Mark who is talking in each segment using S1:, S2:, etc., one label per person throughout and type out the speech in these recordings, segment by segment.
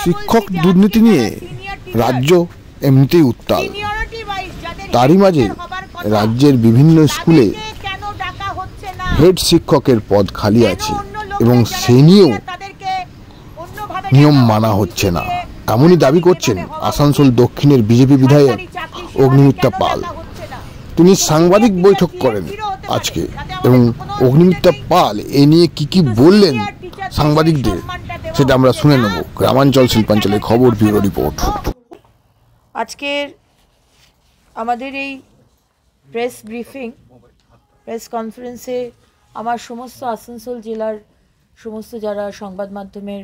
S1: শিক্ষক দুর্নীতি নিয়ে রাজ্য এমনিতেই উত্তাল। তারই মাঝে রাজ্যের বিভিন্ন স্কুলে হেড শিক্ষকের পদ খালি আছে এবং সে নিয়েও নিয়ম মানা হচ্ছে না, এমনই দাবি করছেন আসানসোল দক্ষিণের বিজেপি বিধায়ক অগ্নিমিত্রা পাল। তিনি সাংবাদিক বৈঠক করেন আজকে এবং অগ্নিমিত্রা পাল এ নিয়ে কি বললেন সাংবাদিকদের সেটা আমরা শুনে নেব। গ্রামাঞ্চল শিল্পাঞ্চলের খবর ব্যুরো রিপোর্ট।
S2: আজকের আমাদের এই প্রেস ব্রিফিং প্রেস কনফারেন্সে আমার সমস্ত আসানসোল জেলার সমস্ত যারা সংবাদ মাধ্যমের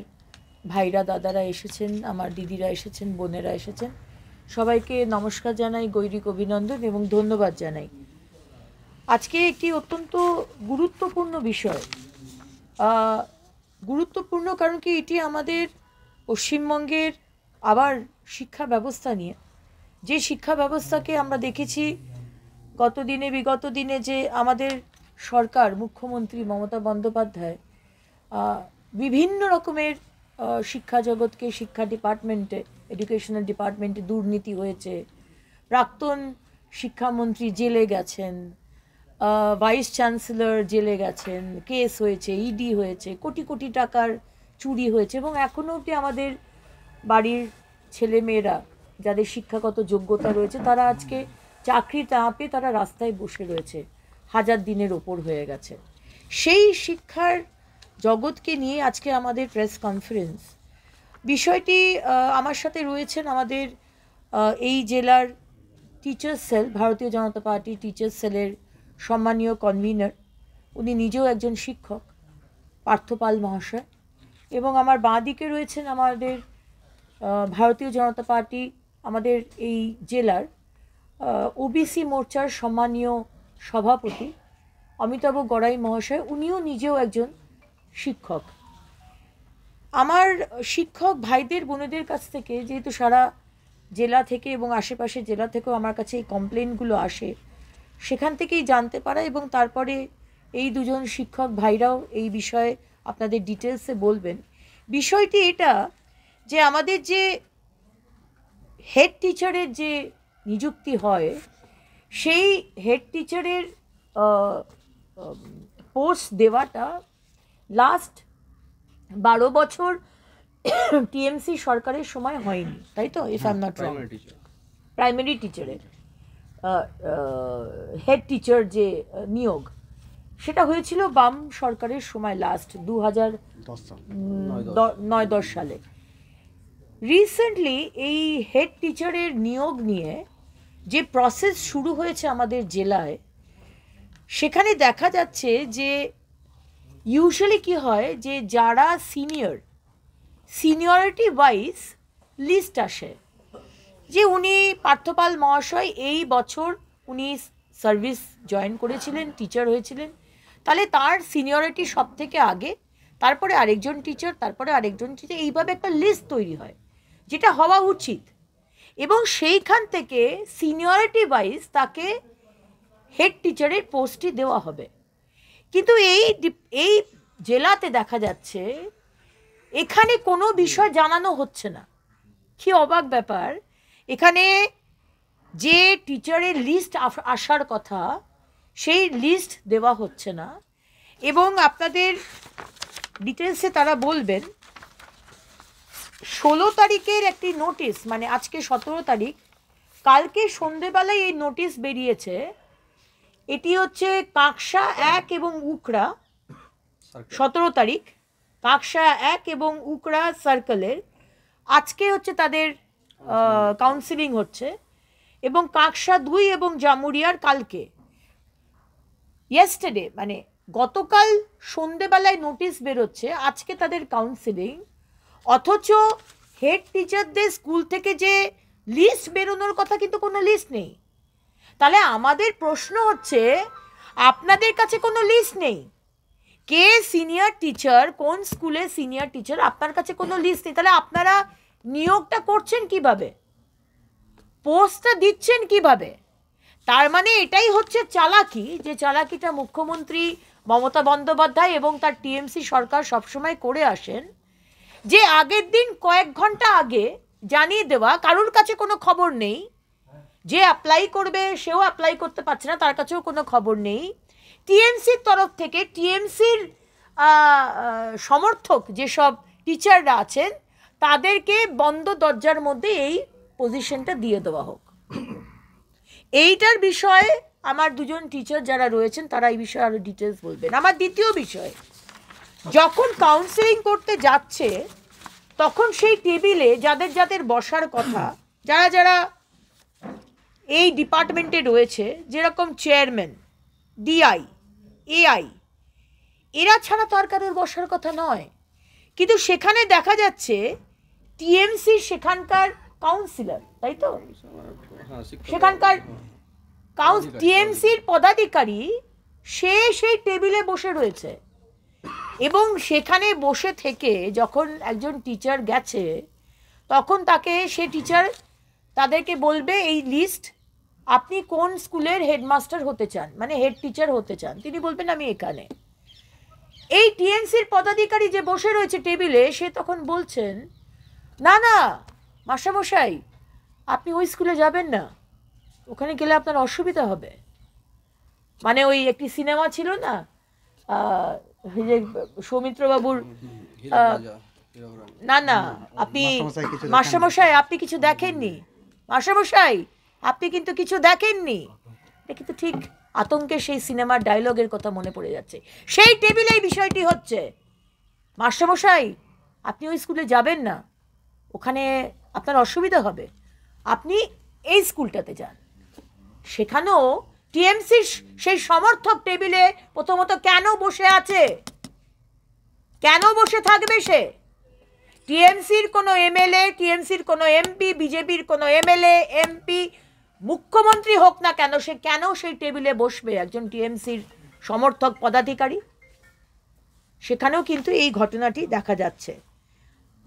S2: ভাইরা দাদারা এসেছেন, আমার দিদিরা এসেছেন, বোনেরা এসেছেন, সবাইকে নমস্কার জানাই, গৈরিক অভিনন্দন এবং ধন্যবাদ জানাই। আজকে একটি অত্যন্ত গুরুত্বপূর্ণ বিষয়, গুরুত্বপূর্ণ কারণ কি এটি আমাদের পশ্চিমবঙ্গের আবার শিক্ষা ব্যবস্থা নিয়ে, যে শিক্ষা ব্যবস্থাকে আমরা দেখেছি বিগত দিনে যে আমাদের সরকার, মুখ্যমন্ত্রী মমতা বন্দ্যোপাধ্যায় বিভিন্ন রকমের শিক্ষা জগৎকে, শিক্ষা ডিপার্টমেন্টে, এডুকেশনাল ডিপার্টমেন্টে দুর্নীতি হয়েছে, প্রাক্তন শিক্ষামন্ত্রী জেলে গেছেন, ভাইস চ্যান্সেলর জেলে গেছেন, কেস হয়েছে, ইডি হয়েছে, কোটি কোটি টাকার চুরি হয়েছে এবং এখনও অবধি আমাদের বাড়ির ছেলেমেয়েরা যাদের শিক্ষাগত যোগ্যতা রয়েছে তারা আজকে চাকরি না পেয়ে তারা রাস্তায় বসে রয়েছে, 1000 দিনের ওপর হয়ে গেছে। সেই শিক্ষার জগৎকে নিয়ে আজকে আমাদের প্রেস কনফারেন্স। বিষয়টি আমার সাথে রয়েছেন আমাদের এই জেলার টিচার্স সেল, ভারতীয় জনতা পার্টি টিচার্স সেলের সম্মানীয় কনভিনার, উনি নিজেও একজন শিক্ষক, পার্থপাল মহাশয়, এবং আমার বাঁ দিকে রয়েছেন আমাদের ভারতীয় জনতা পার্টি আমাদের এই জেলার ওবিসি মোর্চার সম্মানীয় সভাপতি অমিতাভ গড়াই মহাশয়, উনিও নিজেও একজন শিক্ষক। আমার শিক্ষক ভাইদের বোনেদের কাছ থেকে, যেহেতু সারা জেলা থেকে এবং আশেপাশের জেলা থেকেও আমার কাছে এই কমপ্লেনগুলো আসে, সেখান থেকেই জানতে পারা এবং তারপরে এই দুজন শিক্ষক ভাইরাও এই বিষয়ে আপনাদের ডিটেলসে বলবেন। বিষয়টি এটা যে আমাদের যে হেড টিচারের যে নিযুক্তি হয়, সেই হেড টিচারের পোস্ট দেওয়াটা লাস্ট 12 বছর টিএমসি সরকারের সময় হয়নি, তাই তো? If I am not wrong, primary টিচারের হেড টিচার যে নিয়োগ, সেটা হয়েছিল বাম সরকারের সময়, লাস্ট 2009-10 সালে। রিসেন্টলি এই হেড টিচারের নিয়োগ নিয়ে যে প্রসেস শুরু হয়েছে আমাদের জেলায়, সেখানে দেখা যাচ্ছে যে ইউজুয়ালি কি হয় যে যারা সিনিয়রিটি ওয়াইজ লিস্ট আসে, যে উনি পার্থপাল মহাশয় এই বছর উনি সার্ভিস জয়েন করেছিলেন, টিচার হয়েছিলেন, তাহলে তার সিনিয়রিটি সব থেকে আগে, তারপরে আরেকজন টিচার, তারপরে আরেকজন টিচার, এইভাবে একটা লিস্ট তৈরি হয়, যেটা হওয়া উচিত, এবং সেইখান থেকে সিনিয়রিটি ওয়াইজ তাকে হেড টিচারের পোস্টটি দেওয়া হবে। কিন্তু এই জেলাতে দেখা যাচ্ছে এখানে কোনো বিষয় জানানো হচ্ছে না। কি অবাক ব্যাপার, এখানে যে টিচারের লিস্ট আসার কথা সেই লিস্ট দেওয়া হচ্ছে না। এবং আপনাদের ডিটেলসে তারা বলবেন 16 তারিখের একটি নোটিশ, মানে আজকে 17 তারিখ, কালকে সন্ধেবেলায় এই নোটিশ বেরিয়েছে। এটি হচ্ছে কাকসা 1 এবং উকড়া, 17 তারিখ কাকসা 1 এবং উকড়া সার্কেলের আজকে হচ্ছে তাদের কাউন্সিলিং হচ্ছে, এবং কাকসা 2 এবং জামুরিয়ার কালকে, ইয়েস্টারডে মানে গতকাল সন্ধেবেলায় নোটিশ বেরোচ্ছে, আজকে তাদের কাউন্সিলিং। অথচ হেড টিচারদের স্কুল থেকে যে লিস্ট বেরোনোর কথা, কিন্তু কোনো লিস্ট নেই। তাহলে আমাদের প্রশ্ন হচ্ছে, আপনাদের কাছে কোনো লিস্ট নেই, কে সিনিয়র টিচার, কোন স্কুলে সিনিয়র টিচার, আপনার কাছে কোনো লিস্ট নেই, তাহলে আপনারা নিয়োগটা করছেন কিভাবে, পোস্টটা দিচ্ছেন কিভাবে? তার মানে এটাই হচ্ছে চালাকি, যে চালাকিটা মুখ্যমন্ত্রী মমতা বন্দ্যোপাধ্যায় এবং তার টিএমসি সরকার সবসময় করে আসেন, যে আগের দিন কয়েক ঘন্টা আগে জানিয়ে দেওয়া, কারোর কাছে কোনো খবর নেই, যে অ্যাপ্লাই করবে সেও অ্যাপ্লাই করতে পারছে না, তার কাছেও কোনো খবর নেই। টিএমসির তরফ থেকে, টিএমসির সমর্থক যেসব টিচাররা আছেন তাদেরকে বন্ধ দরজার মধ্যে এই পজিশনটা দিয়ে দেওয়া হোক। এইটার বিষয়ে আমার দুজন টিচার যারা রয়েছেন তারা এই বিষয়ে আরও ডিটেলস বলবেন। আমার দ্বিতীয় বিষয়, যখন কাউন্সেলিং করতে যাচ্ছে তখন সেই টেবিলে যাদের যাদের বসার কথা, যারা যারা এই ডিপার্টমেন্টে রয়েছে, যেরকম চেয়ারম্যান, ডিআই, এআই, এরা ছাড়া তো আর কারোর বসার কথা নয়। কিন্তু সেখানে দেখা যাচ্ছে টিএমসি সেখানকার কাউন্সিলর, তাই তো, সেখানকার টিএমসির পদাধিকারী, সে সেই টেবিলে বসে রয়েছে এবং সেখানে বসে থেকে যখন একজন টিচার গেছে তখন তাকে সে টিচার তাদেরকে বলবে এই লিস্ট, আপনি কোন স্কুলের হেডমাস্টার হতে চান, মানে হেড টিচার হতে চান, তিনি বলবেন আমি এখানে। এই টিএমসির পদাধিকারী যে বসে রয়েছে টেবিলে, সে তখন বলছেন না না মাস্টারমশাই, আপনি ওই স্কুলে যাবেন না, ওখানে গেলে আপনার অসুবিধা হবে। মানে ওই একটি সিনেমা ছিল না, যে সৌমিত্রবাবুর, না না আপনি মাস্টারমশাই আপনি কিছু দেখেননি, মাস্টারমশাই আপনি কিন্তু কিছু দেখেননি, এটা কিন্তু ঠিক আতঙ্কের সেই সিনেমার ডায়লগের কথা মনে পড়ে যাচ্ছে। সেই টেবিলে এই বিষয়টি হচ্ছে, মাস্টারমশাই আপনি ওই স্কুলে যাবেন না, ওখানে আপনার অসুবিধা হবে, আপনি এই স্কুলটাতে যান। সেখানেও টিএমসির সেই সমর্থক টেবিলে প্রথমত কেন বসে আছে, কেন বসে থাকবে সে? টিএমসির কোনো এমএলএ, টিএমসির কোনো এমপি, বিজেপির কোনো এমএলএ, এমপি, মুখ্যমন্ত্রী হোক না কেন, সে কেন সেই টেবিলে বসবে? একজন টিএমসির সমর্থক পদাধিকারী। সেখানেও কিন্তু এই ঘটনাটি দেখা যাচ্ছে।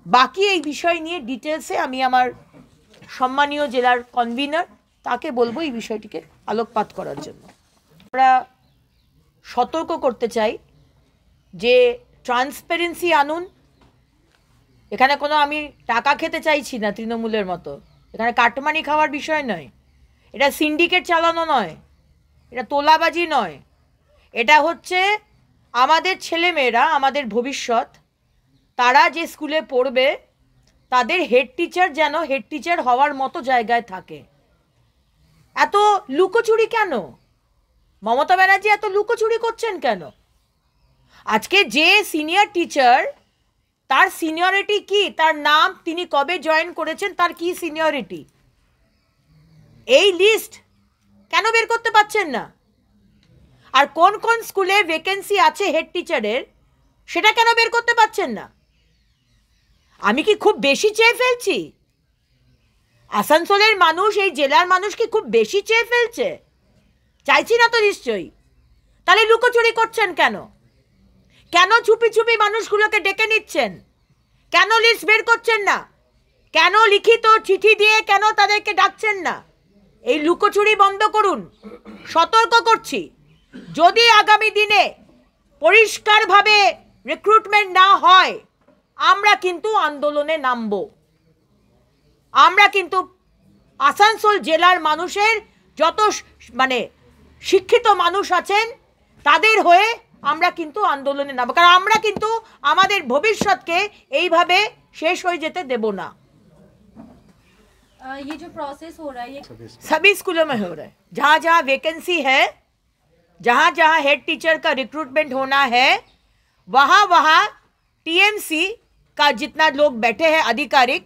S2: বাকি এই বিষয় নিয়ে ডিটেলসে আমি আমার সম্মানীয় জেলার কনভিনার তাকে বলবো এই বিষয়টিকে আলোকপাত করার জন্য। আমরা সতর্ক করতে চাই যে ট্রান্সপারেন্সি আনুন। এখানে কোনো আমি টাকা খেতে চাইছি না তৃণমূলের মতো, এখানে কাটমানি খাওয়ার বিষয় নয়, এটা সিন্ডিকেট চালানো নয়, এটা তোলাবাজি নয়, এটা হচ্ছে আমাদের ছেলেমেয়েরা, আমাদের ভবিষ্যৎ, তারা যে স্কুলে পড়বে তাদের হেড টিচার যেন হেড টিচার হওয়ার মতো জায়গায় থাকে। এত লুকোচুরি কেন? মমতা ব্যানার্জি এত লুকোচুরি করছেন কেন? আজকে যে সিনিয়র টিচার, তার সিনিয়রিটি কি, তার নাম, তিনি কবে জয়েন করেছেন, তার কি সিনিয়রিটি, এই লিস্ট কেন বের করতে পারছেন না? আর কোন কোন স্কুলে ভ্যাকেন্সি আছে হেড টিচারের, সেটা কেন বের করতে পারছেন না? আমি কি খুব বেশি চেয়ে ফেলছি? আসানসোলের মানুষ, এই জেলার মানুষ কি খুব বেশি চেয়ে ফেলছে? চাইছি না তো নিশ্চয়ই। তাহলে লুকোচুরি করছেন কেন? কেন চুপি চুপি মানুষগুলোকে ডেকে নিচ্ছেন? কেন লিস্ট বের করছেন না? কেন লিখিত চিঠি দিয়ে কেন তাদেরকে ডাকছেন না? এই লুকোচুরি বন্ধ করুন। সতর্ক করছি, যদি আগামী দিনে পরিষ্কারভাবে রিক্রুটমেন্ট না হয়, আমরা কিন্তু আন্দোলনে নামব। আমরা কিন্তু আসানসোল জেলার মানুষের যত মানে শিক্ষিত মানুষ আছেন তাদের হয়ে আমরা কিন্তু আন্দোলনে নামব, কারণ আমরা কিন্তু আমাদের ভবিষ্যৎকে এইভাবে শেষ হয়ে যেতে দেব না।
S3: ये जो प्रोसेस हो रहा है ये
S2: सभी स्कूलों में हो रहा है। जहाँ जहाँ वैकेंसी है, जहाँ जहाँ हेड टीचर का रिक्रूटमेंट होना है, वहाँ वहाँ टीएमसी का जितना लोग बैठे हैं आधिकारिक,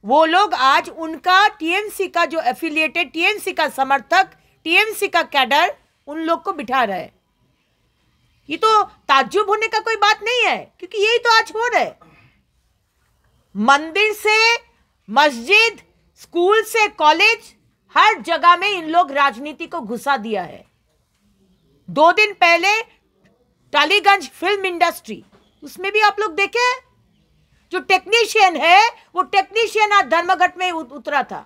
S2: वो लोग आज उनका टीएमसी का जो एफिलिएटेड, टीएमसी का समर्थक, टीएमसी का कैडर, उन लोग को बिठा रहे हैं। ये तो ताज्जुब होने का कोई बात नहीं है, क्योंकि यही तो आज हो रहा है। मंदिर से मस्जिद, स्कूल से कॉलेज, हर जगह में इन लोग राजनीति को घुसा दिया है। 2 दिन पहले टालीगंज फिल्म इंडस्ट्री, उसमें भी आप लोग देखे, जो टेक्नीशियन है वो टेक्नीशियन आज धर्मघट में उतरा था,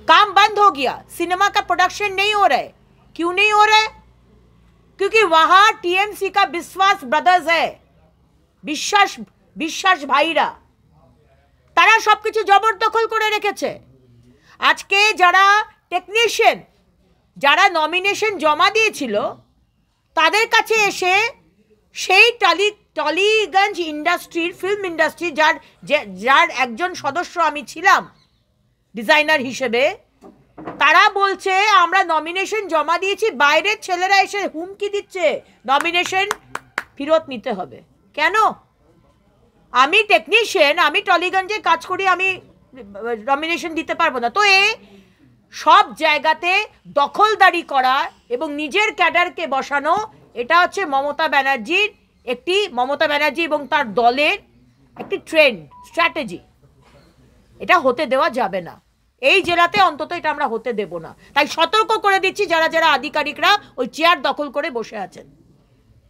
S2: काम बंद हो गया, सिनेमा का प्रोडक्शन नहीं हो रहा है। क्यों नहीं हो रहा है? क्योंकि वहां टीएमसी का विश्वास ब्रदर्स है, विश्वास বিশ্বাস ভাইরা, তারা সব কিছু জবরদখল করে রেখেছে। আজকে যারা টেকনিশিয়ান, যারা নমিনেশন জমা দিয়েছিল, তাদের কাছে এসে সেই টলিগঞ্জ ইন্ডাস্ট্রির, ফিল্ম ইন্ডাস্ট্রি, যার একজন সদস্য আমি ছিলাম ডিজাইনার হিসেবে, তারা বলছে আমরা নমিনেশন জমা দিয়েছি, বাইরের ছেলেরা এসে হুমকি দিচ্ছে নমিনেশন ফেরত নিতে হবে। কেন? আমি টেকনিশিয়ান, আমি টলিগঞ্জে কাজ করি, আমি নমিনেশন দিতে পারবো না? তো সব জায়গাতে দখলদারি করা এবং নিজের ক্যাডারকে বসানো, এটা হচ্ছে মমতা ব্যানার্জি এবং তার দলের একটি ট্রেন্ড, স্ট্র্যাটেজি। এটা হতে দেওয়া যাবে না, এই জেলাতে অন্তত এটা আমরা হতে দেব না। তাই সতর্ক করে দিচ্ছি যারা যারা আধিকারিকরা ওই চেয়ার দখল করে বসে আছেন।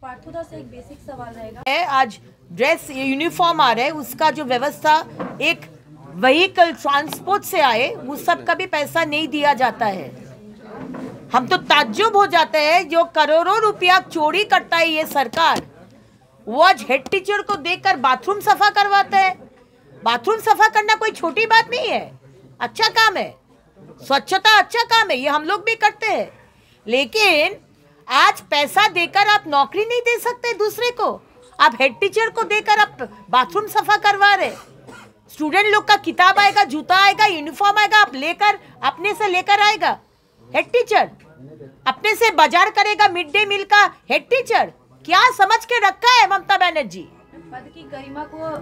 S3: पार्थुदा से एक बेसिक सवाल रहेगा।
S2: आज ड्रेस यूनिफॉर्म आ रहा है, उसका जो व्यवस्था एक व्हीकल ट्रांसपोर्ट से आए, वो सब का भी पैसा नहीं दिया जाता है। हम तो ताज्जुब हो जाते हैं, जो करोड़ों रुपया चोरी करता है ये सरकार, वो आज हेड टीचर को देखकर बाथरूम सफा करवाता है। बाथरूम सफा करना कोई छोटी बात नहीं है, अच्छा काम है, स्वच्छता अच्छा काम है, ये हम लोग भी करते हैं। लेकिन आज पैसा देकर आप नौकरी नहीं दे सकते दूसरे को, आप हेड टीचर को देकर आप बाथरूम सफा करवा रहे। स्टूडेंट लोग का किताब आएगा, जूता आएगा, यूनिफॉर्म आएगा, आप लेकर अपने से लेकर आएगा हेड टीचर, अपने से बाजार करेगा मिड डे मील का हेड टीचर। क्या समझ के रखा है ममता बनर्जी?
S3: पद की गरिमा को,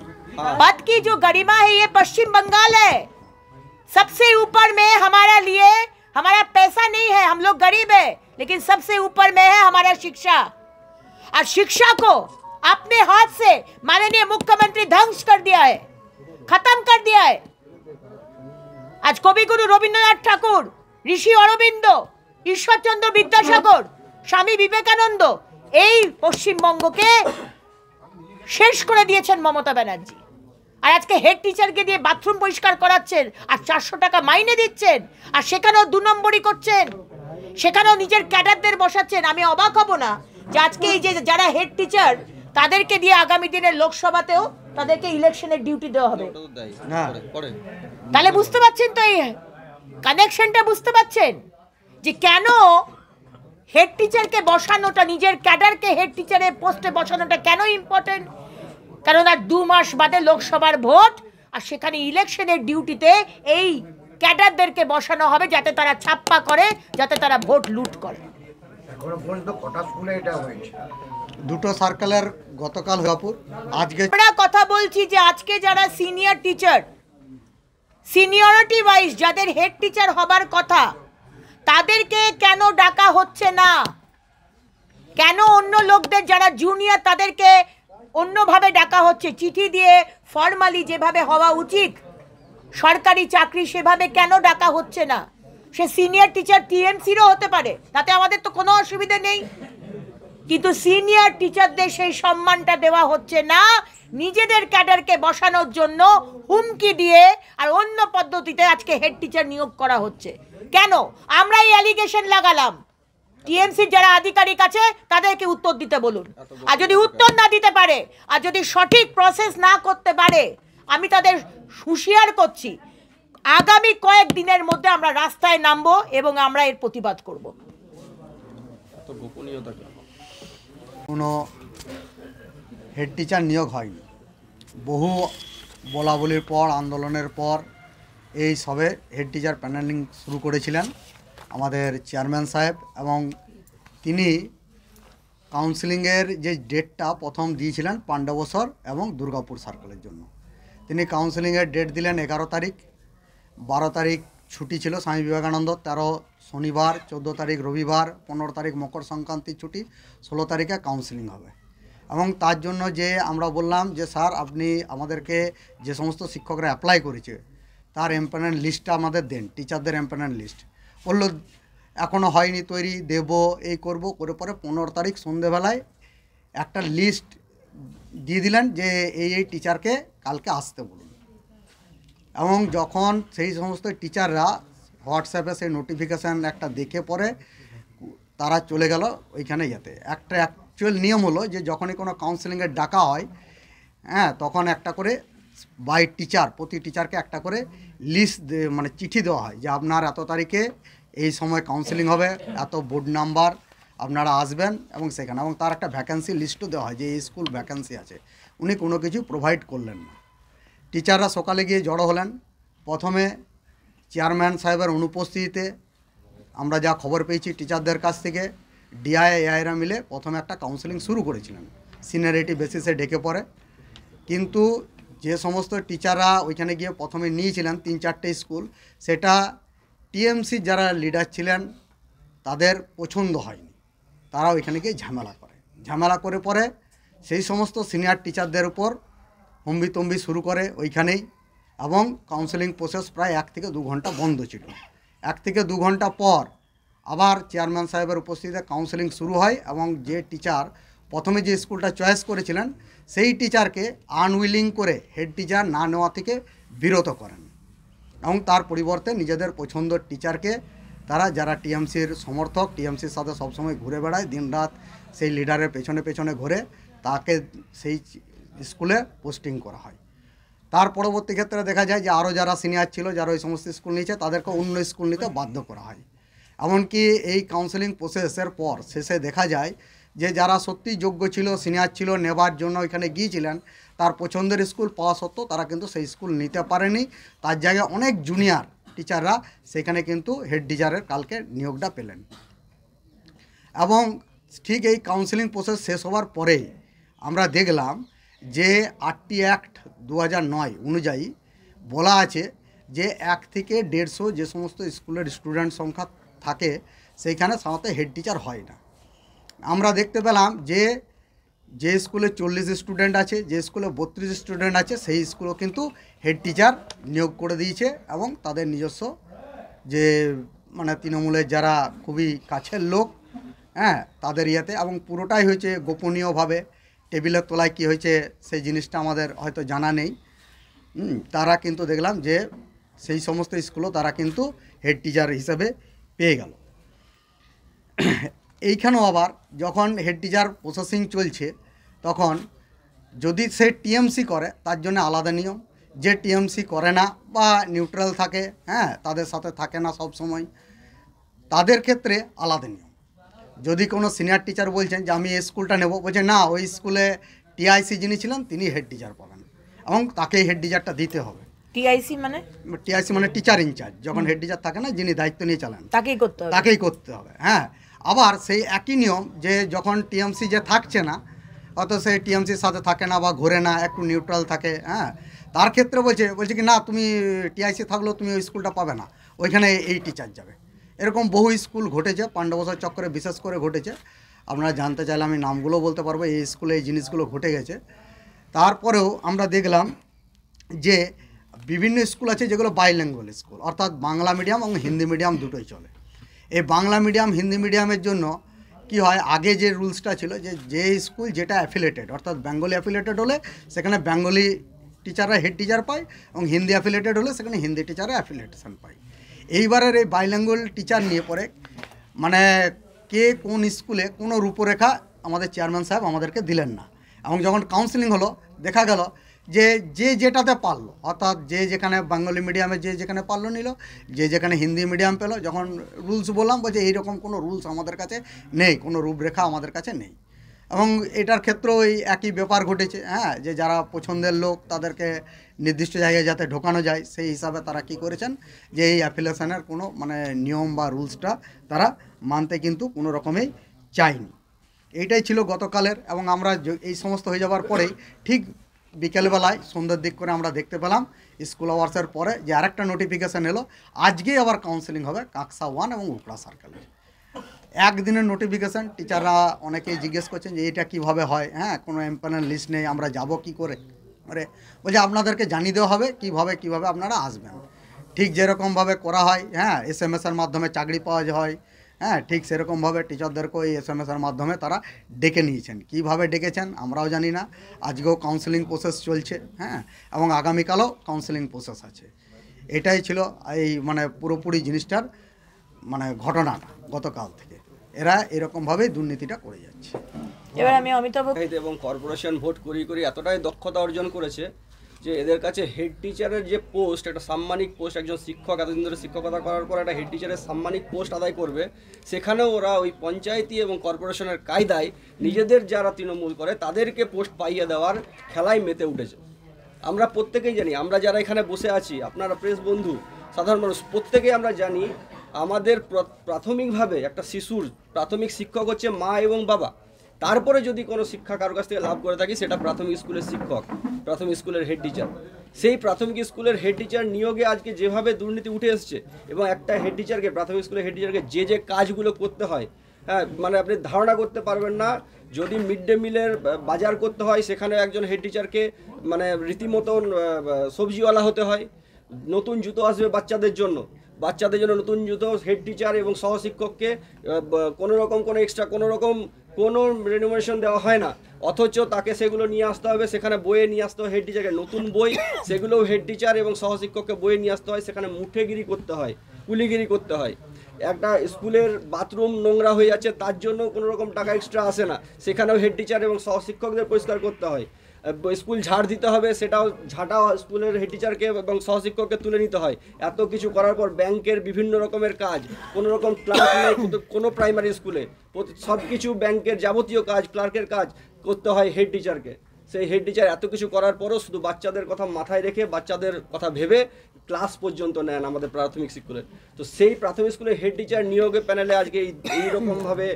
S2: पद की जो गरिमा है ये पश्चिम बंगाल है। सबसे ऊपर में हमारा लिए हमारा पैसा नहीं है, हम लोग गरीब है, लेकिन सबसे ऊपर में है हमारा शिक्षा। और शिक्षा को अपने हाथ से माननीय मुख्यमंत्री ध्वंस कर दिया है, खत्म कर दिया है। आज कविगुरु रविन्द्रनाथ ठाकुर, ऋषि अरविंद, ঈশ্বরচন্দ্র বিদ্যাসাগর, স্বামী বিবেকানন্দ এই পশ্চিমবঙ্গকে শেষ করে দিয়েছেন মমতা ব্যানার্জি। আর আজকে হেড টিচারকে দিয়ে বাথরুম পরিষ্কার করাচ্ছেন আর 400 টাকা মাইনে দিচ্ছেন, আর সেখানেও 2 নম্বরই করছেন, সেখানেও নিজের ক্যাডারদের বসাচ্ছেন। আমি অবাক হব না যে আজকে এই যে যারা হেড টিচার, তাদেরকে দিয়ে আগামী দিনের লোকসভাতেও তাদেরকে ইলেকশনের ডিউটি দেওয়া হবে। তাহলে বুঝতে পারছেন তো, এই কানেকশনটা বুঝতে পারছেন যে কেন হেড টিচারকে বসানোটা, নিজের ক্যাডারকে হেড টিচারের পোস্টে বসানোটা কেন ইম্পর্টেন্ট। কারণ আর 2 মাস বাদে লোকসভার ভোট, আর সেখানে ইলেকশনের ডিউটিতে এই ক্যাডারদেরকে বসানো হবে যাতে তারা ছাপ্পা করে, যাতে তারা ভোট লুট করে।
S4: দুটো সার্কেলের গতকাল হওয়াপুর, আজকে
S2: আমরা কথা বলছি যে আজকে যারা সিনিয়র টিচার, সিনিয়রিটি ওয়াইজ যাদের হেড টিচার হবার কথা, তাদেরকে কেন ডাকা হচ্ছে না? কেন অন্য লোকদের যারা জুনিয়র তাদেরকে অন্যভাবে ডাকা হচ্ছে? চিঠি দিয়ে ফর্মালি যেভাবে হওয়া উচিত সরকারি চাকরি, সেভাবে কেন ডাকা হচ্ছে না? সে সিনিয়র টিচার টিএমসিরও হতে পারে, তাতে আমাদের তো কোনো অসুবিধা নেই, কিন্তু সিনিয়র টিচারদের সেই সম্মানটা দেওয়া হচ্ছে না। নিজেদের ক্যাডারকে বসানোর জন্য হুমকি দিয়ে আর অন্য পদ্ধতিতে আজকে হেড টিচার নিয়োগ করা হচ্ছে। কেন? আমরা এই অ্যালিগেশন লাগালাম, টিএমসির যারা আধিকারিক আছে তাদেরকে উত্তর দিতে বলুন। আর যদি উত্তর না দিতে পারে, আর যদি সঠিক প্রসেস না করতে পারে, আমি তাদের হুঁশিয়ার করছি, আগামী কয়েক দিনের মধ্যে আমরা রাস্তায় নামবো এবং আমরা এর প্রতিবাদ করব।
S4: কোনো হেড টিচার নিয়োগ হয়নি, বহু বলাবলির পর, আন্দোলনের পর এই সবে হেড টিচার প্যানেলিং শুরু করেছিলেন আমাদের চেয়ারম্যান সাহেব, এবং তিনি কাউন্সিলিংয়ের যে ডেটটা প্রথম দিয়েছিলেন পাণ্ডবসর এবং দুর্গাপুর সার্কেলের জন্য, তিনি কাউন্সিলিংয়ের ডেট দিলেন 11 তারিখ। 12 তারিখ ছুটি ছিল স্বামী বিবেকানন্দ, 13 শনিবার, 14 তারিখ রবিবার, 15 তারিখ মকর সংক্রান্তির ছুটি, 16 তারিখে কাউন্সিলিং হবে। এবং তার জন্য যে আমরা বললাম যে স্যার আপনি আমাদেরকে যে সমস্ত শিক্ষকরা অ্যাপ্লাই করেছে তার এমপ্লয়মেন্ট লিস্টটা আমাদের দেন, টিচারদের এমপ্লয়মেন্ট লিস্ট। বললো এখনও হয়নি তৈরি, দেব, এই করব করে। পরে 15 তারিখ সন্ধেবেলায় একটা লিস্ট দিয়ে দিলেন যে এই টিচারকে কালকে আসতে বলুন। এবং যখন সেই সমস্ত টিচাররা হোয়াটসঅ্যাপে সেই নোটিফিকেশান একটা দেখে পরে তারা চলে গেল ওইখানে। একটা অ্যাকচুয়াল নিয়ম হলো যে যখনই কোনো কাউন্সিলিংয়ের ডাকা হয়, হ্যাঁ, তখন একটা করে বাই টিচার, প্রতি টিচারকে একটা করে লিস্ট মানে চিঠি দেওয়া হয় যে আপনার এত তারিখে এই সময় কাউন্সেলিং হবে, এত বোর্ড নাম্বার, আপনারা আসবেন এবং সেখানে, এবং তার একটা ভ্যাকেন্সি লিস্টও দেওয়া হয় যে এই স্কুল ভ্যাকেন্সি আছে। উনি কোনো কিছু প্রোভাইড করলেন না। টিচাররা সকালে গিয়ে জড়ো হলেন। প্রথমে চেয়ারম্যান সাহেবের অনুপস্থিতিতে আমরা যা খবর পেয়েছি টিচারদের কাছ থেকে, ডিআই এআইরা মিলে প্রথমে একটা কাউন্সেলিং শুরু করেছিলেন সিনিয়রিটি বেসিসে ডেকে পড়ে। কিন্তু যে সমস্ত টিচাররা ওইখানে গিয়ে প্রথমে নিয়েছিলেন 3-4টে স্কুল, সেটা টিএমসি যারা লিডার ছিলেন তাদের পছন্দ হয়নি। তারা ওইখানে গিয়ে ঝামেলা করে পরে সেই সমস্ত সিনিয়র টিচারদের উপর হম্বিতম্বি শুরু করে ওইখানেই, এবং কাউন্সেলিং প্রসেস প্রায় 1 থেকে 2 ঘন্টা বন্ধ ছিল। 1 থেকে 2 ঘন্টা পর আবার চেয়ারম্যান সাহেবের উপস্থিতিতে কাউন্সেলিং শুরু হয়, এবং যে টিচার প্রথমে যে স্কুলটা চয়েস করেছিলেন সেই টিচারকে আনউইলিং করে হেড টিচার না নেওয়া থেকে বিরত করেন, এবং তার পরিবর্তে নিজেদের পছন্দের টিচারকে তারা, যারা টিএমসির সমর্থক, টিএমসির সাথে সবসময় ঘুরে বেড়ায়, দিনরাত সেই লিডারের পেছনে পেছনে ঘুরে, তাকে সেই স্কুলে পোস্টিং করা হয়। তার পরবর্তী ক্ষেত্রে দেখা যায় যে আরও যারা সিনিয়র ছিল, যারা ওই সমস্ত স্কুল নিয়েছে, তাদেরকে অন্য স্কুল নিতে বাধ্য করা হয়। এমনকি এই কাউন্সেলিং প্রসেসের পর শেষে দেখা যায় যে যারা সত্যি যোগ্য ছিল, সিনিয়র ছিল, নেবার জন্য ওইখানে গিয়েছিলেন, তার পছন্দের স্কুল পাওয়া সত্ত্বেও তারা কিন্তু সেই স্কুল নিতে পারেনি। তার জায়গায় অনেক জুনিয়র টিচাররা সেখানে কিন্তু হেড টিচারের কালকে নিয়োগটা পেলেন। এবং ঠিক এই কাউন্সেলিং প্রসেস শেষ হওয়ার পরেই আমরা দেখলাম যে আরটি অ্যাক্ট 2009 অনুযায়ী বলা আছে যে 1 থেকে 150 যে সমস্ত স্কুলের স্টুডেন্ট সংখ্যা থাকে সেইখানে সাধারণত হেড টিচার হয় না। আমরা দেখতে পেলাম যে স্কুলে 40 স্টুডেন্ট আছে, যে স্কুলে 32 স্টুডেন্ট আছে, সেই স্কুলও কিন্তু হেড টিচার নিয়োগ করে দিয়েছে, এবং তাদের নিজস্ব যে মানে তৃণমূলের যারা খুবই কাছের লোক, হ্যাঁ, তাদের ইয়েতে, এবং পুরোটাই হয়েছে গোপনীয়ভাবে। টেবিলের তলায় কী হয়েছে সেই জিনিসটা আমাদের হয়তো জানা নেই। তারা কিন্তু দেখলাম যে সেই সমস্ত স্কুলও তারা কিন্তু হেড টিচার হিসেবে পেয়ে গেল। এইখানেও আবার যখন হেড টিচার প্রসেসিং চলছে, তখন যদি সে টিএমসি করে তার জন্য আলাদা নিয়ম, যে টিএমসি করে না বা নিউট্রাল থাকে, হ্যাঁ, তাদের সাথে থাকে না সব সময়, তাদের ক্ষেত্রে আলাদা নিয়ম। যদি কোনো সিনিয়র টিচার বলছেন যে আমি এই স্কুলটা নেব, বলছে না, ওই স্কুলে টিআইসি যিনি ছিলেন তিনি হেড টিচার পাবেন, এবং তাকে হেড টিচারটা দিতে হবে।
S2: টিআইসি মানে
S4: টিচার ইনচার্জ, যখন হেড টিচার থাকে না, যিনি দায়িত্ব নিয়ে চালান,
S2: তাকেই
S4: করতে হবে। হ্যাঁ, আবার সেই একই নিয়ম যে যখন টিএমসি যে থাকছে না, অত সেই টিএমসির সাথে থাকে না বা ঘোরে না, একটু নিউট্রাল থাকে, হ্যাঁ, তার ক্ষেত্রে বলছে কি না, তুমি টিআইসি থাকলেও তুমি ওই স্কুলটা পাবে না, ওইখানে এই টিচার যাবে। এরকম বহু স্কুল ঘটেছে, পাণ্ডবসর চক্করে বিশেষ করে ঘটেছে। আপনারা জানতে চাইলে আমি নামগুলো বলতে পারবো, এই স্কুলে এই জিনিসগুলো ঘটে গেছে। তারপরেও আমরা দেখলাম যে বিভিন্ন স্কুল আছে যেগুলো বাইল্যাঙ্গুয়াল স্কুল, অর্থাৎ বাংলা মিডিয়াম এবং হিন্দি মিডিয়াম দুটোই চলে। এই বাংলা মিডিয়াম হিন্দি মিডিয়ামের জন্য কি হয়, আগে যে রুলসটা ছিল যে স্কুল যেটা অ্যাফিলেটেড, অর্থাৎ বেঙ্গলি অ্যাফিলেটেড হলে সেখানে বেঙ্গলি টিচাররা হেড টিচার পায়, এবং হিন্দি অ্যাফিলেটেড হলে সেখানে হিন্দি টিচাররা অ্যাফিলেটেশন পায়। এইবারের এই বাইল্যাঙ্গুয়াল টিচার নিয়ে পরে মানে কে কোন স্কুলে কোনো রূপরেখা আমাদের চেয়ারম্যান সাহেব আমাদেরকে দিলেন না, এবং যখন কাউন্সেলিং হলো দেখা গেল যে যেটাতে পারলো, অর্থাৎ যে যেখানে বেঙ্গলি মিডিয়ামে যে যেখানে পারলো নিল, যে যেখানে হিন্দি মিডিয়াম পেলো। যখন রুলস বললাম, বলছে এইরকম কোনো রুলস আমাদের কাছে নেই, কোনো রূপরেখা আমাদের কাছে নেই। এবং এটার ক্ষেত্রেও এই একই ব্যাপার ঘটেছে, হ্যাঁ, যে যারা পছন্দের লোক তাদেরকে নির্দিষ্ট জায়গায় যাতে ঢোকানো যায় সেই হিসাবে তারা কি করেছেন যে এই অ্যাফিলিয়েশনের কোনো মানে নিয়ম বা রুলসটা তারা মানতে কিন্তু কোনো রকমেই চায়নি। এইটাই ছিল গতকালের। এবং আমরা এই সমস্ত হয়ে যাওয়ার পরেই ঠিক বিকেলবেলায় সন্ধ্যের দিক করে আমরা দেখতে পেলাম স্কুল আওয়ার্সের পরে যে আরেকটা নোটিফিকেশান এলো, আজকেই আবার কাউন্সেলিং হবে কাকসা 1 এবং উপড়া সার্কেলে। একদিনের নোটিফিকেশান। টিচাররা অনেকেই জিজ্ঞেস করছেন যে এটা কিভাবে হয়, হ্যাঁ, কোনো এমপ্যানেল লিস্ট নেই, আমরা যাব কি করে? বলছে আপনাদেরকে জানিয়ে দেওয়া হবে কিভাবে আপনারা আসবেন। ঠিক যেরকমভাবে করা হয়, হ্যাঁ, এসএমএসের মাধ্যমে চাকরি পাওয়া হয়, হ্যাঁ, ঠিক সেরকমভাবে টিচারদেরকেও এই এসএমএসের মাধ্যমে তারা ডেকে নিয়েছেন। কিভাবে ডেকেছেন আমরাও জানি না। আজকেও কাউন্সেলিং প্রসেস চলছে, হ্যাঁ, এবং আগামীকালও কাউন্সেলিং প্রসেস আছে। এটাই ছিল এই মানে পুরোপুরি জিনিসটার মানে ঘটনাটা গতকাল থেকে। এরা এরকমভাবেই দুর্নীতিটা করে যাচ্ছে।
S2: এবার আমি অমিতাভ
S5: এবং কর্পোরেশন ভোট করি এতটাই দক্ষতা অর্জন করেছে যে এদের কাছে হেড টিচারের যে পোস্ট, একটা সাম্মানিক পোস্ট, একজন শিক্ষক এতদিন ধরে শিক্ষকতা করার পর একটা হেড টিচারের সাম্মানিক পোস্ট আদায় করবে, সেখানেও ওরা ওই পঞ্চায়েতি এবং কর্পোরেশনের কায়দায় নিজেদের যারা তৃণমূল করে তাদেরকে পোস্ট পাইয়ে দেওয়ার খেলায় মেতে উঠেছে। আমরা প্রত্যেকেই জানি, আমরা যারা এখানে বসে আছি, আপনারা প্রেস বন্ধু, সাধারণ মানুষ, প্রত্যেকেই আমরা জানি আমাদের প্রাথমিকভাবে একটা শিশুর প্রাথমিক শিক্ষক হচ্ছে মা এবং বাবা। তারপরে যদি কোনো শিক্ষা কারোর কাছ থেকে লাভ করে থাকি সেটা প্রাথমিক স্কুলের শিক্ষক, প্রাথমিক স্কুলের হেড টিচার। সেই প্রাথমিক স্কুলের হেড টিচার নিয়োগে আজকে যেভাবে দুর্নীতি উঠে এসছে, এবং একটা হেড টিচারকে, প্রাথমিক স্কুলের হেড টিচারকে যে কাজগুলো করতে হয়, হ্যাঁ, মানে আপনি ধারণা করতে পারবেন না। যদি মিড ডে মিলের বাজার করতে হয় সেখানে একজন হেড টিচারকে মানে রীতিমতন সবজিওয়ালা হতে হয়। নতুন জুতো আসবে বাচ্চাদের জন্য নতুন জুতো হেড টিচার এবং সহশিক্ষককে কোনো রকম কোনো এক্সট্রা কোনো রেনুমারেশন দেওয়া হয় না, অথচ তাকে সেগুলো নিয়ে আসতে হবে, সেখানে বইয়ে নিয়ে আসতে হয় হেড টিচারকে নতুন বই, সেগুলোও হেড টিচার এবং সহশিক্ষককে বইয়ে নিয়ে আসতে হয়, সেখানে মুঠেগিরি করতে হয়, কুলিগিরি করতে হয়। একটা স্কুলের বাথরুম নোংরা হয়ে যাচ্ছে, তার জন্য কোনো রকম টাকা এক্সট্রা আসে না, সেখানেও হেড টিচার এবং সহশিক্ষকদের পরিষ্কার করতে হয়। স্কুল ঝাড় দিতে হবে, সেটাও ঝাঁটাও স্কুলের হেড টিচারকে এবং সহশিক্ষককে তুলে নিতে হয়। এত কিছু করার পর ব্যাংকের বিভিন্ন রকমের কাজ, কোনো রকম ক্লার্ক নেই কোনো প্রাইমারি স্কুলে, সব কিছু ব্যাংকের যাবতীয় কাজ, ক্লার্কের কাজ করতে হয় হেড টিচারকে। সেই হেড টিচার এত কিছু করার পরও শুধু বাচ্চাদের কথা মাথায় রেখে, বাচ্চাদের কথা ভেবে ক্লাস পর্যন্ত নেন আমাদের প্রাথমিক স্কুলে। তো সেই প্রাথমিক স্কুলের হেড টিচার নিয়োগে প্যানেলে আজকে এইরকমভাবে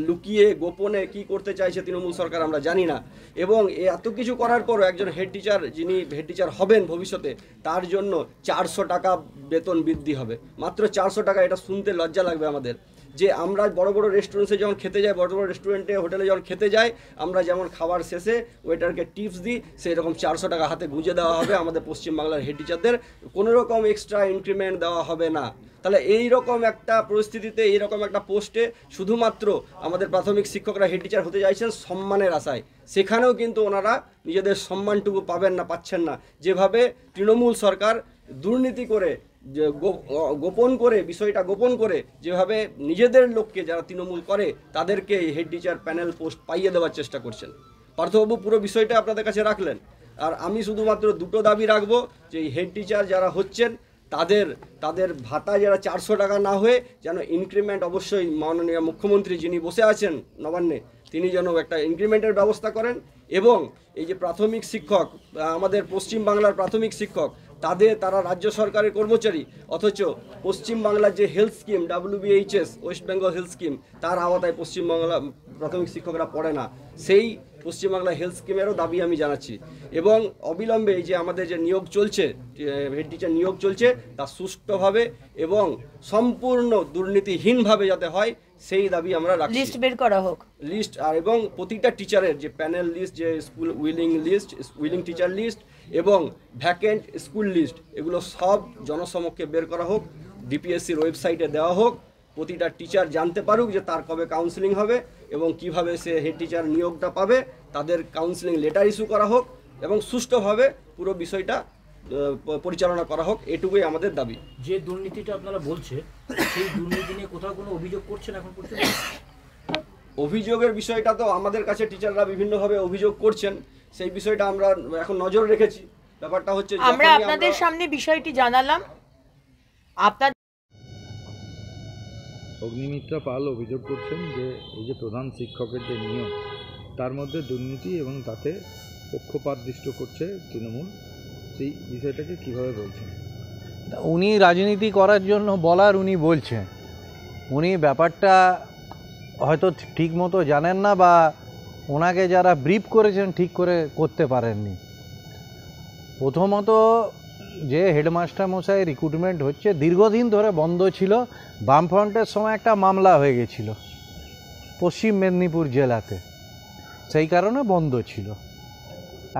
S5: লুকিয়ে গোপনে কি করতে চাইছে তৃণমূল সরকার আমরা জানি না। এবং এত কিছু করার পরও একজন হেড টিচার, যিনি হেড টিচার হবেন ভবিষ্যতে, তার জন্য 400 টাকা বেতন বৃদ্ধি হবে, মাত্র 400 টাকা। এটা শুনতে লজ্জা লাগবে আমাদের, যে আমরা বড় বড় রেস্টুরেন্টে যখন খেতে যাই, বড় বড় রেস্টুরেন্টে হোটেলে যখন খেতে যাই, আমরা যেমন খাবার শেষে ওয়েটারকে টিপস দিই, সেই রকম 400 টাকা হাতে গুঁজে দেওয়া হবে আমাদের পশ্চিমবাংলার হেড টিচারদের। কোনো রকম এক্সট্রা ইনক্রিমেন্ট দেওয়া হবে না। তাহলে এই রকম একটা পরিস্থিতিতে, এই রকম একটা পোস্টে শুধুমাত্র আমাদের প্রাথমিক শিক্ষকরা হেড টিচার হতে চাইছেন সম্মানের আশায়, সেখানেও কিন্তু ওনারা নিজেদের সম্মানটুকু পাচ্ছেন না। যেভাবে তৃণমূল সরকার দুর্নীতি করে, যে বিষয়টা গোপন করে যেভাবে নিজেদের লোককে যারা তৃণমূল করে তাদেরকে হেড টিচার প্যানেল পোস্ট পাইয়ে দেওয়ার চেষ্টা করছেন। পার্থবাবু পুরো বিষয়টা আপনাদের কাছে রাখলেন, আর আমি শুধুমাত্র দুটো দাবি রাখবো, যে এই হেড টিচার যারা হচ্ছেন তাদের ভাতা যারা 400 টাকা না হয়ে যেন ইনক্রিমেন্ট, অবশ্যই মাননীয় মুখ্যমন্ত্রী যিনি বসে আছেন নবান্নে, তিনি যেন একটা ইনক্রিমেন্টের ব্যবস্থা করেন। এবং এই যে প্রাথমিক শিক্ষক, আমাদের পশ্চিমবাংলার প্রাথমিক শিক্ষক, তারা রাজ্য সরকারের কর্মচারী, অথচ পশ্চিমবাংলার যে health scheme WBHS, West Bengal health scheme, তার আওতায় পশ্চিমবাংলা প্রাথমিক শিক্ষকরা পড়ে না। সেই পশ্চিমবাংলা হেলথ স্কিমেরও দাবি আমি জানাচ্ছি। এবং অবিলম্বে এই যে আমাদের যে নিয়োগ চলছে, হেড টিচার নিয়োগ চলছে, তা সুষ্ঠুভাবে এবং সম্পূর্ণ দুর্নীতিহীনভাবে যাতে হয়, সেই দাবি আমরা রাখছি।
S2: লিস্ট বের করা হোক,
S5: লিস্ট, আর এবং প্রতিটা টিচারের যে প্যানেল লিস্ট, যে স্কুল উইলিং টিচার লিস্ট এবং ভ্যাকেন্ট স্কুল লিস্ট, এগুলো সব জনসমক্ষে বের করা হোক, ডিপিএসসির ওয়েবসাইটে দেওয়া হোক। প্রতিটা টিচার জানতে পারুক যে তার কবে কাউন্সেলিং হবে এবং কিভাবে সে হেড টিচার নিয়োগটা পাবে, তাদের কাউন্সেলিং লেটার ইস্যু করা হোক এবং সুষ্ঠুভাবে পুরো বিষয়টা পরিচালনা করা হোক, এটুকুই আমাদের দাবি।
S6: যে দুর্নীতিটা আপনারা বলছে, সেই দুর্নীতি নিয়ে কোথাও কোনো অভিযোগ করছেন এখন পর্যন্ত?
S5: অভিযোগের বিষয়টা তো আমাদের কাছে টিচাররা বিভিন্নভাবে অভিযোগ করছেন, সেই বিষয়টা আমরা এখন নজর রেখেছি। ব্যাপারটা হচ্ছে
S2: আমরা আপনাদের সামনে বিষয়টি জানালাম।
S7: অগ্নিমিত্রা পাল অভিযোগ করছেন যে এই যে প্রধান শিক্ষকের যে নিয়োগ, তার মধ্যে দুর্নীতি এবং তাতে পক্ষপাতদৃষ্ট করছে তৃণমূল, সেই বিষয়টাকে কিভাবে বলছেন?
S8: উনি রাজনীতি করার জন্য উনি বলছেন, উনি ব্যাপারটা হয়তো ঠিক মতো জানেন না, বা ওনাকে যারা ব্রিফ করেছেন ঠিক করে করতে পারেননি। প্রথমত যে হেডমাস্টার মশাই রিক্রুটমেন্ট হচ্ছে, দীর্ঘদিন ধরে বন্ধ ছিল। বামফ্রন্টের সময় একটা মামলা হয়ে গেছিল পশ্চিম মেদিনীপুর জেলাতে, সেই কারণে বন্ধ ছিল।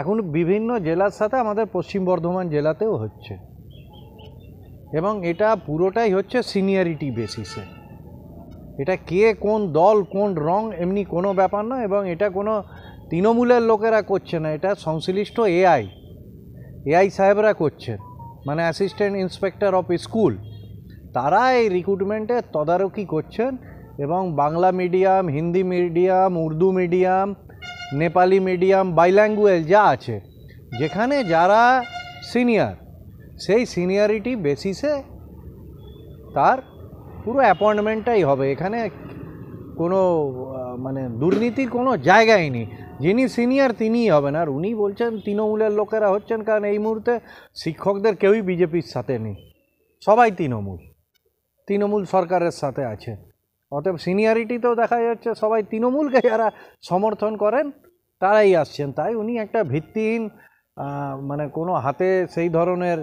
S8: এখন বিভিন্ন জেলার সাথে আমাদের পশ্চিম বর্ধমান জেলাতেও হচ্ছে, এবং এটা পুরোটাই হচ্ছে সিনিয়রিটি বেসিসে। এটা কে কোন দল কোন রং এমনি কোনো ব্যাপার না, এবং এটা কোনো তৃণমূলের লোকেরা করছে না, এটা সংশ্লিষ্ট এআই সাহেবরা করছেন, মানে অ্যাসিস্ট্যান্ট ইন্সপেক্টর অফ স্কুল। তারা এই রিক্রুটমেন্টের তদারকি করছেন এবং Bangla medium, Hindi medium, Urdu medium, Nepali medium, বাইল্যাঙ্গুয়েজ যা আছে, যেখানে যারা সিনিয়র সেই সিনিয়রিটি বেসিসে তার পুরো অ্যাপয়েন্টমেন্টটাই হবে। এখানে কোনো মানে দুর্নীতির কোনো জায়গাই নেই। যিনি সিনিয়র তিনিই হবেন। আর উনি বলছেন তৃণমূলের লোকেরা হচ্ছেন, কারণ এই মুহূর্তে শিক্ষকদের কেউই বিজেপির সাথে নেই, সবাই তৃণমূল সরকারের সাথে আছে। অতএব সিনিয়রিটিতেও দেখা যাচ্ছে সবাই তৃণমূলকে যারা সমর্থন করেন তারাই আসছেন। তাই উনি একটা ভিত্তিহীন মানে কোনো হাতে সেই ধরনের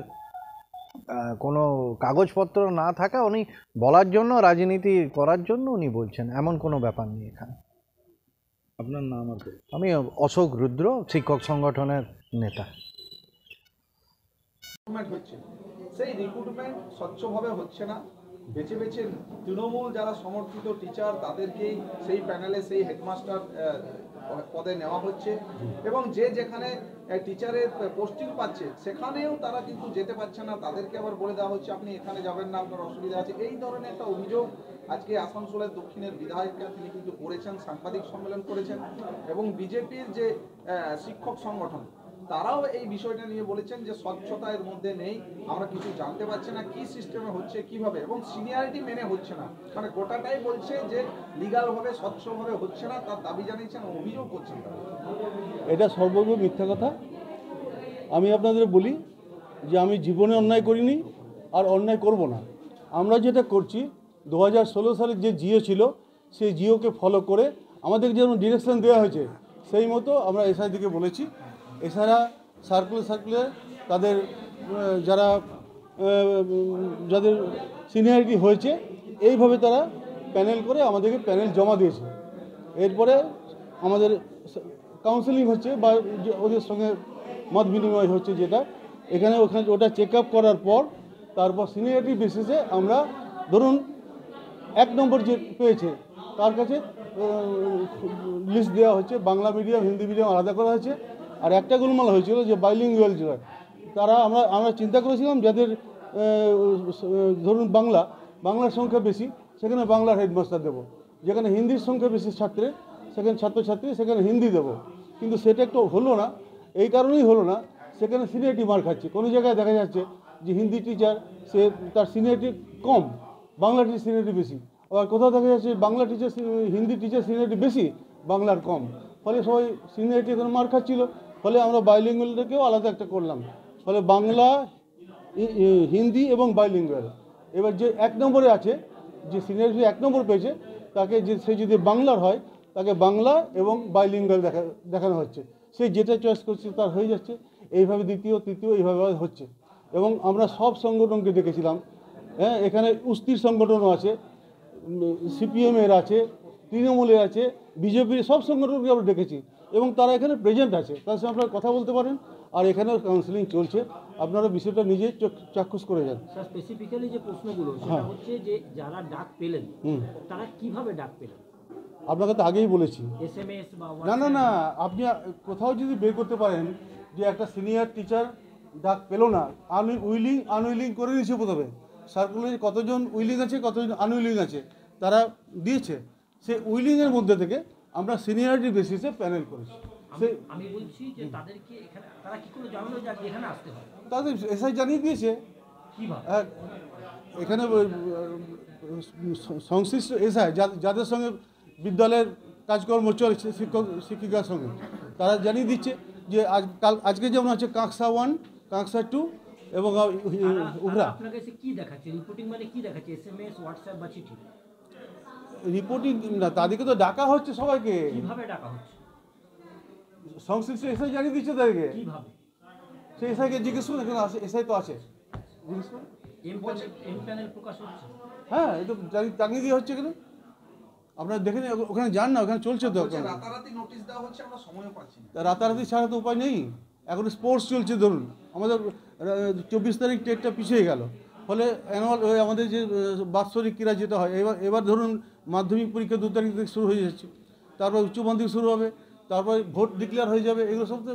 S8: কোনো কাগজপত্র না থাকা উনি বলার জন্য, রাজনীতি করার জন্য উনি বলছেন, এমন কোনো ব্যাপার নেই এখানে।
S7: আপনার নাম আর?
S8: আমি অশোক রুদ্র, শিক্ষক সংগঠনের নেতা।
S9: হচ্ছে সেই রিক্রুটমেন্ট স্বচ্ছভাবে হচ্ছে না, বেছে বেছে তৃণমূল যারা সমর্থিত টিচার তাদেরকেই সেই প্যানেলে সেই হেডমাস্টার পদে নেওয়া হচ্ছে, এবং যে যেখানে টিচারের পোস্টিং পাচ্ছে সেখানেও তারা কিন্তু যেতে পারছে না, তাদেরকে আবার বলে দেওয়া হচ্ছে আপনি এখানে যাবেন না, আপনার অসুবিধা আছে। এই ধরনের একটা অভিযোগ আজকে আসানসোলের দক্ষিণের বিধায়করা তিনি কিন্তু করেছেন, সাংবাদিক সম্মেলন করেছেন, এবং বিজেপির যে শিক্ষক সংগঠন তারাও এই বিষয়টা নিয়ে বলেছেন যে স্বচ্ছতা এর মধ্যে নেই, আমরা কিছু জানতে পারছি না কি সিস্টেমে হচ্ছে কিভাবে, এবং সিনিয়রিটি মেনে হচ্ছে না, মানে গোটাটাই বলছে যে লিগালভাবে স্বচ্ছভাবে হচ্ছে না, তার দাবি জানিয়েছেন, অভিযোগ করছেন তারা।
S10: এটা সর্বৈব মিথ্যা কথা। আমি আপনাদের বলি যে আমি জীবনে অন্যায় করিনি আর অন্যায় করব না। আমরা যেটা করছি 2016 সালে যে জিও ছিল সেই জিওকে ফলো করে আমাদের যেমন ডিরেকশন দেওয়া হয়েছে সেই মতো আমরা এসআইদিকে বলেছি। এছাড়া সার্কুলার তাদের যাদের সিনিয়রিটি হয়েছে এইভাবে তারা প্যানেল করে আমাদেরকে প্যানেল জমা দিয়েছে। এরপরে আমাদের কাউন্সেলিং হচ্ছে বা ওদের সঙ্গে মত বিনিময় হচ্ছে, যেটা ওখানে ওটা চেক আপ করার পর তারপর সিনিয়রিটি বেসিসে আমরা ধরুন 1 নম্বর যে পেয়েছে তার কাছে লিস্ট দেওয়া হচ্ছে, বাংলা মিডিয়াম হিন্দি মিডিয়াম আলাদা করা হয়েছে। আর একটা গোলমাল হয়েছিল যে বাইলিঙ্গুয়াল যারা, তারা আমরা চিন্তা করেছিলাম যাদের ধরুন বাংলার সংখ্যা বেশি সেখানে বাংলার হেডমাস্টার দেবো, যেখানে হিন্দির সংখ্যা বেশি ছাত্রের সেখানে ছাত্রছাত্রী সেখানে হিন্দি দেবো, কিন্তু সেটা একটু হলো না। এই কারণেই হলো না, সেখানে সিনিয়রিটি মার খাচ্ছে। কোনো জায়গায় দেখা যাচ্ছে যে হিন্দি টিচার সে তার সিনিয়রিটি কম, বাংলা টিচার সিনিয়রিটি বেশি, আবার কোথাও দেখা যাচ্ছে Bangla teacher Hindi teacher seniority বেশি, বাংলার কম, ফলে সবাই সিনিয়রিটি এখানে মার খাচ্ছিল। ফলে আমরা বাইলিঙ্গুয়ালটাকেও আলাদা একটা করলাম, ফলে বাংলা হিন্দি এবং বাইলিঙ্গুয়াল। এবার যে 1 নম্বরে আছে, যে সিনিয়রিটি 1 নম্বর পেয়েছে তাকে সে যদি বাংলার হয় তাকে বাংলা এবং বাইলিঙ্গুয়াল দেখানো হচ্ছে, সে যেটা চয়েস করছে তার হয়ে যাচ্ছে। এইভাবে দ্বিতীয় তৃতীয় এইভাবে হচ্ছে। এবং আমরা সব সংগঠনকে দেখেছিলাম, হ্যাঁ, এখানে উস্তির সংগঠনও আছে, সিপিএমের আছে, তৃণমূলের আছে, বিজেপির সব সংগঠনকে আমরা দেখেছি, এবং তারা এখানে প্রেজেন্ট আছে, তার সঙ্গে আপনারা কথা বলতে পারেন। আর এখানেও কাউন্সেলিং চলছে, আপনারা বিষয়টা নিজে চাক্ষুষ করে যান।
S6: স্যার, স্পেসিফিক্যালি যে প্রশ্নগুলো সেটা হচ্ছে যে যারা ডাক পেলেন তারা কিভাবে ডাক পেলেন?
S10: আপনাকে তো আগেই বলেছি,
S6: এসএমএস বা
S10: না আপনি কোথাও যদি বের করতে পারেন যে একটা সিনিয়র টিচার ডাক পেল না, আনউইলিং করে নিয়েছে প্রথমে, সার্কুলারে কতজন উইলিং আছে কতজন আনউইলিং আছে তারা দিয়েছে, সেই উইলিংয়ের মধ্যে থেকে আমরা সিনিয়রিটি বেসিসে প্যানেল করেছি।
S6: আমি বলছি যে তাদেরকে এখানে তারা কি করে জানালো যে এখানে আসতে হবে?
S10: তাদের এসআই জানিয়ে দিয়েছে।
S6: কিভাবে?
S10: এখানে সংশ্লিষ্ট এসআই যাদের সঙ্গে বিদ্যালয়ের কাজকর্ম চলছে শিক্ষক শিক্ষিকার সঙ্গে, তারা জানিয়ে দিচ্ছে যে আজকে যেমন আছে কাঁকসা 1, কাঁকসা 2 এবং উভরা।
S6: আপনার কাছে কি দেখাচ্ছে রিপোর্টিং, মানে কি দেখাচ্ছে, এসএমএস, হোয়াটসঅ্যাপ বা চিঠি?
S10: রিপোর্টিং না, তাদেরকে তো ডাকা হচ্ছে সবাইকে।
S6: কিভাবে ডাকা হচ্ছে?
S10: সংশ্লিষ্ট এসআই জানিয়ে দিচ্ছে তাদেরকে।
S6: কিভাবে?
S10: সেই এসআইকে জিজ্ঞেস করুন, এখানে এসআই তো আছে, জিজ্ঞেস করুন।
S6: এম প্যানেল প্রকাশ হচ্ছে?
S10: হ্যাঁ, এটা টাঙিয়ে দিয়ে হচ্ছে এখানে, আপনারা দেখে নিন, ওখানে যান না, ওখানে চলছে তো।
S9: রাতারাতি নোটিশ দেওয়া হচ্ছে, আমরা সময়ও পাচ্ছি না।
S10: রাতারাতি ছাড়া তো উপায় নেই, এখন স্পোর্টস চলছে, ধরুন আমাদের 24 তারিখ ডেটটা পিছিয়ে গেল, ফলে অ্যানুয়াল আমাদের যে বাৎসরিক ক্রীড়া যেটা হয়, এবার ধরুন মাধ্যমিক পরীক্ষা 2 তারিখ থেকে শুরু হয়ে যাচ্ছে, তারপর উচ্চ মাধ্যমিক শুরু হবে, তারপর ভোট ডিক্লেয়ার হয়ে যাবে, এগুলো সব তো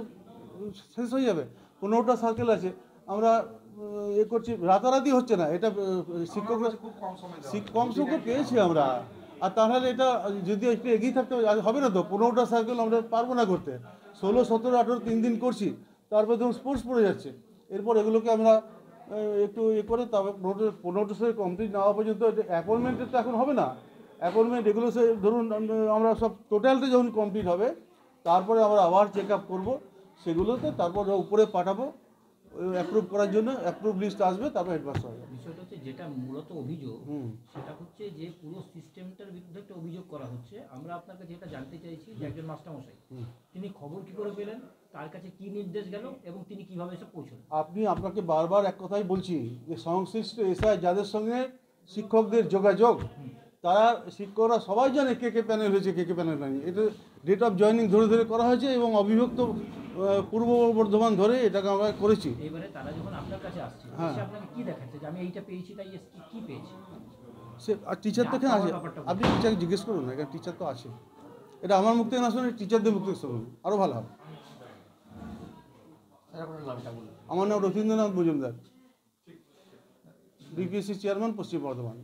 S10: শেষ হয়ে যাবে। 15টা সার্কেল আছে, আমরা করছি, রাতারাতি হচ্ছে না। এটা শিক্ষকরা কম সংখ্যক পেয়েছি আমরা, আর তাহলে এটা যদি একটু এগিয়ে থাকতে হবে না তো, 15টা সার্কেল আমরা পারবো না করতে। 16, 17, 18 3 দিন করছি, তারপর ধরুন স্পোর্টস পড়ে যাচ্ছে। এরপর এগুলোকে আমরা একটু করে তবে 15টা সার্কেল কমপ্লিট না হওয়া পর্যন্ত অ্যাপয়েন্টমেন্টের তো এখন হবে না। অ্যাপয়েন্টমেন্ট এগুলো সে ধরুন আমরা সব টোটালটা যখন কমপ্লিট হবে তারপরে আমরা আবার চেক আপ করবো সেগুলোতে, তারপর উপরে পাঠাবো অ্যাপ্রুভ করার জন্য। অ্যাপ্রুভ লিস্ট আসবে, তারপর হেডমাস্টার হবে।
S6: বিষয়টা হচ্ছে যেটা মূলত অভিযোগ, সেটা হচ্ছে যে পুরো সিস্টেমটার বিরুদ্ধে একটা অভিযোগ করা হচ্ছে। আমরা আপনার কাছে যেটা জানতে চাইছি যে একজন মাস্টারমশাই তিনি খবর কি করে পেলেন, তার কাছে কি নির্দেশ গেল এবং তিনি কিভাবে এসে পৌঁছলেন?
S10: আপনাকে বারবার এক কথাই বলছি যে সংশ্লিষ্ট এসআই যাদের সঙ্গে শিক্ষকদের যোগাযোগ, তারা শিক্ষকরা সবাই জানে কে কে প্যানেল হয়েছে, কে কে প্যানেল হয়নি। এটা ডেট অফ জয়েনিং ধরে ধরে করা হয়েছে এবং অবিভক্ত পূর্ব বর্ধমান ধরে এটাকে আমরা করেছি।
S6: এবারে তারা যখন আপনার কাছে আসছে, সে আপনাকে কি দেখাচ্ছে যে আমি এইটা পেয়েছি, তাই কি পেয়েছি?
S10: সে আর টিচার তো এখানে আছে, আপনি টিচারকে জিজ্ঞেস করুন না, এখানে টিচার তো আছে। এটা আমার মুখ থেকে না শুনে টিচারদের মুখ থেকে শুনুন, আরও ভালো হবে। আমার নাম রথীন্দ্রনাথ মজুমদার, ডিপিএসসি চেয়ারম্যান, পশ্চিম বর্ধমান।